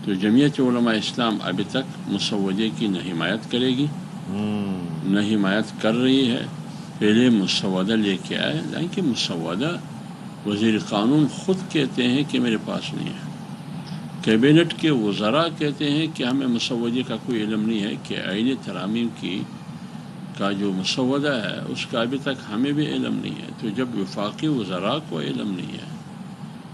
تو جمعیت علماء اسلام ابھی تک مسودے کی نہ حمایت کرے گی نہ حمایت کر رہی ہے. پہلے مسودہ لے کے آئے، لیکن مسودہ وزیر قانون خود کہتے ہیں کہ میرے پاس نہیں ہے. کیبنٹ کے وزراء کہتے ہیں کہ ہمیں مسودے کا کوئی علم نہیں ہے کہ آئین ترامیم کا جو مسودہ ہے اس کا ابھی تک ہمیں بھی علم نہیں ہے. تو جب وفاقی وزراء کو علم نہیں ہے،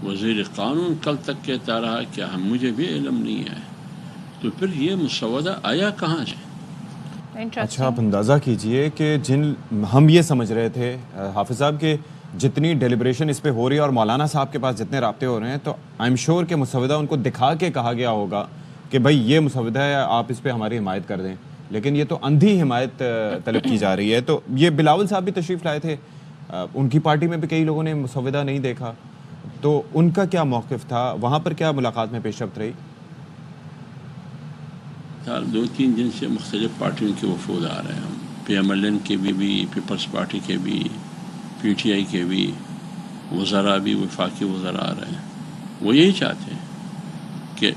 وزیر قانون کل تک کہتا رہا کہ مجھے بھی علم نہیں ہے، تو پھر یہ مسودہ آیا کہاں سے؟ اچھا، آپ اندازہ کیجئے کہ ہم یہ سمجھ رہے تھے حافظ صاحب کہ جتنی ڈیلیبریشن اس پہ ہو رہی ہے اور مولانا صاحب کے پاس جتنے رابطے ہو رہے ہیں، تو آئی ایم شیور کہ مسودہ ان کو دکھا کے کہا گیا ہوگا کہ بھائی یہ مسودہ ہے، آپ اس پہ ہماری حمایت کر دیں. لیکن یہ تو اندھی حمایت طلب کی جا رہی ہے. تو یہ بلاول صاحب بھی تشریف لائے تھے، ان کی پارٹی میں بھی کئی لوگوں نے مسودہ نہیں دیکھا، تو ان کا کیا موقف تھا وہاں پر؟ کیا ملاقات میں پیش رفت رہی؟ 2-3 دن سے مختلف پارٹیوں کے وفود آ رہے ہیں، پی ایم ایل این کے بھی، پیپلز پارٹی کے بھی، پی ٹی آئی کے بھی وزراء بھی، وفاقی وزراء آ رہے ہیں. وہ یہی چاہتے ہیں کہ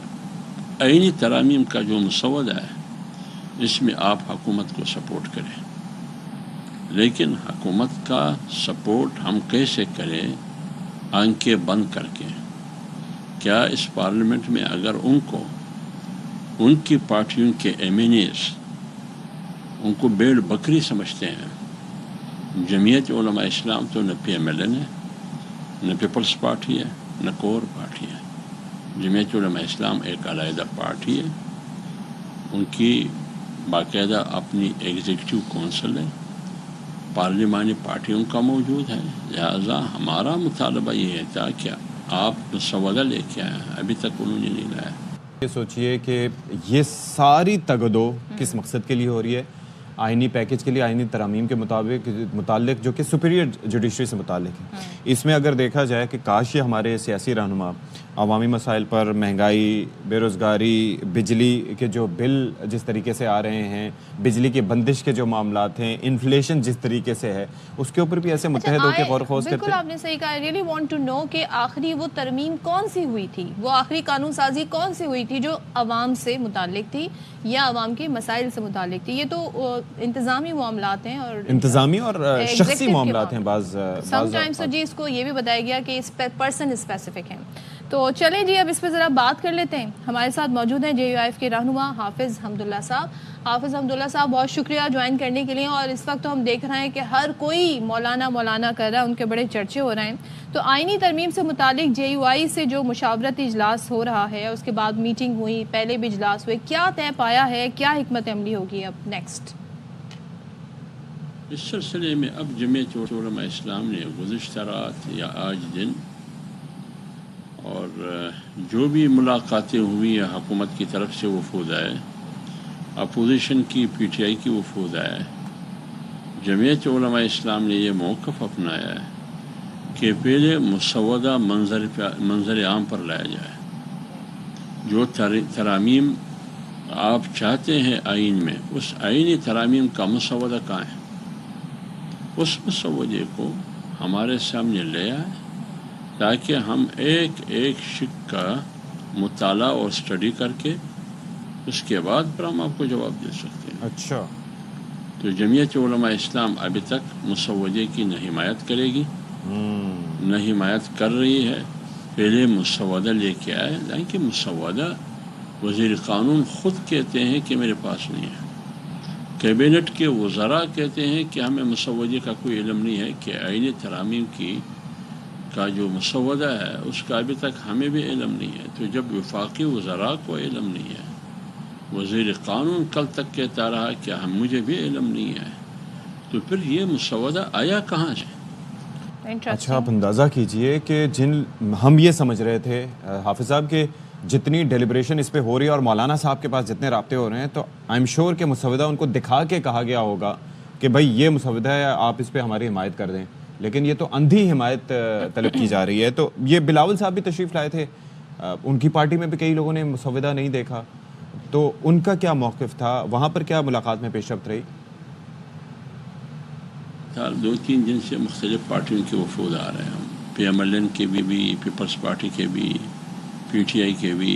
آئینی ترامیم کا جو مسودہ ہے اس میں آپ حکومت کو سپورٹ کریں. لیکن حکومت کا سپورٹ ہم کیسے کریں؟ آنکھیں بند کر کے. کیا اس پارلیمنٹ میں اگر ان کی پارٹیوں کے ایم این ایز ان کو بیڑ بکری سمجھتے ہیں؟ جمعیت علماء اسلام تو نہ پی ایم ایل این ہے، نہ پیپلز پارٹی ہے، نہ کور پارٹی ہے. جمعیت علماء اسلام ایک علیحدہ پارٹی ہے، ان کی باقاعدہ اپنی ایگزیکٹو کونسل ہے، پارلیمانی پارٹیوں کا موجود ہے. لہذا ہمارا مطالبہ یہ تھا کہ آپ مسودہ لے کے آئے ہیں، ابھی تک انہوں نے نہیں لایا. یہ سوچئے کہ یہ ساری تگدو کس مقصد کے لیے ہو رہی ہے؟ آئینی پیکج کے لیے، آئینی ترامیم کے متعلق جو کہ سپیریئر جوڈیشری سے متعلق ہے. اس میں اگر دیکھا جائے کہ کاش یہ ہمارے سیاسی رہنما عوامی مسائل پر، مہنگائی، بے روزگاری، بجلی کے جو بل جس طریقے سے آ رہے ہیں، بجلی کی بندش کے جو معاملات ہیں، انفلیشن جس طریقے سے ہے، اس کے اوپر بھی ایسے متحد ہو کے غور و خوض کرتے ہیں. بالکل آپ نے صحیح کہا. I really want to know کہ آخری وہ ترمیم کون سی ہوئی تھی، وہ آخری قانون سازی کون سی ہوئی تھی جو عوام سے متعلق تھی یا عوام کے مسائل سے متعلق تھی؟ یہ تو انتظامی معاملات ہیں اور انتظامی اور شخصی معاملات ہیں بعض سم ٹائمز. تو جی اس کو یہ بھی بتایا گیا کہ اس پرسن اسپیسیفک ہیں. تو چلیں جی اب اس پہ ذرا بات کر لیتے ہیں. ہمارے ساتھ موجود ہیں جے یو آئی ایف کے رہنما حافظ حمداللہ صاحب. حافظ حمداللہ صاحب بہت شکریہ جوائن کرنے کے لیے. اور اس وقت تو ہم دیکھ رہے ہیں کہ ہر کوئی مولانا کر رہا ہے، ان کے بڑے چرچے ہو رہے ہیں. تو آئینی ترمیم سے متعلق جے یو آئی سے جو مشاورتی اجلاس ہو رہا ہے، اس کے بعد میٹنگ ہوئی، پہلے بھی اجلاس ہوئے، کیا طے پایا ہے، کیا حکمت عملی ہوگی اب نیکسٹ؟ اس سلسلے میں اب جمعیت علماء اسلام نے گزشتہ رات یا آج دن اور جو بھی ملاقاتیں ہوئی ہیں حکومت کی طرف سے وفود آئے، اپوزیشن کی پی ٹی آئی کی وفود آئے، جمعیت علماء اسلام نے یہ موقف اپنایا ہے کہ پہلے مسودہ منظر عام پر لایا جائے. جو ترامیم آپ چاہتے ہیں آئین میں، اس آئینی ترامیم کا مسودہ کہاں ہے؟ اس مسودے کو ہمارے سامنے لے آئے تاکہ ہم ایک ایک شق کا مطالعہ اور اسٹڈی کر کے اس کے بعد پھر ہم آپ کو جواب دے سکتے ہیں. اچھا، تو جمعیت علماء اسلام ابھی تک مسودے کی نہ حمایت کرے گی نہ حمایت کر رہی ہے. پہلے مسودہ لے کے آئے، لیکن مسودہ وزیر قانون خود کہتے ہیں کہ میرے پاس نہیں ہے. کیبنٹ کے وزراء کہتے ہیں کہ ہمیں مسودے کا کوئی علم نہیں ہے کہ آئین ترامیم کا جو مسودہ ہے اس کا ابھی تک ہمیں بھی علم نہیں ہے. تو جب وفاقی وزراء کو علم نہیں ہے، وزیر قانون کل تک کہتا رہا کہ مجھے بھی علم نہیں ہے، تو پھر یہ مسودہ آیا کہاں سے؟ اچھا، آپ اندازہ کیجئے کہ ہم یہ سمجھ رہے تھے حافظ صاحب کہ جتنی ڈیلیبریشن اس پہ ہو رہی ہے اور مولانا صاحب کے پاس جتنے رابطے ہو رہے ہیں، تو آئی ایم شیور کہ مسودہ ان کو دکھا کے کہا گیا ہوگا کہ بھائی یہ مسودہ ہے، آپ اس پہ ہماری حمایت کر دیں. لیکن یہ تو اندھی حمایت طلب کی جا رہی ہے. تو یہ بلاول صاحب بھی تشریف لائے تھے، ان کی پارٹی میں بھی کئی لوگوں نے مسودہ نہیں دیکھا، تو ان کا کیا موقف تھا وہاں پر؟ کیا ملاقات میں پیش رفت رہی؟ 2-3 دن سے مختلف پارٹیوں کے وفود آ رہے ہیں، پی ایم ایل این کے بھی، پیپلز پارٹی کے بھی، پی ٹی آئی کے بھی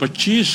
25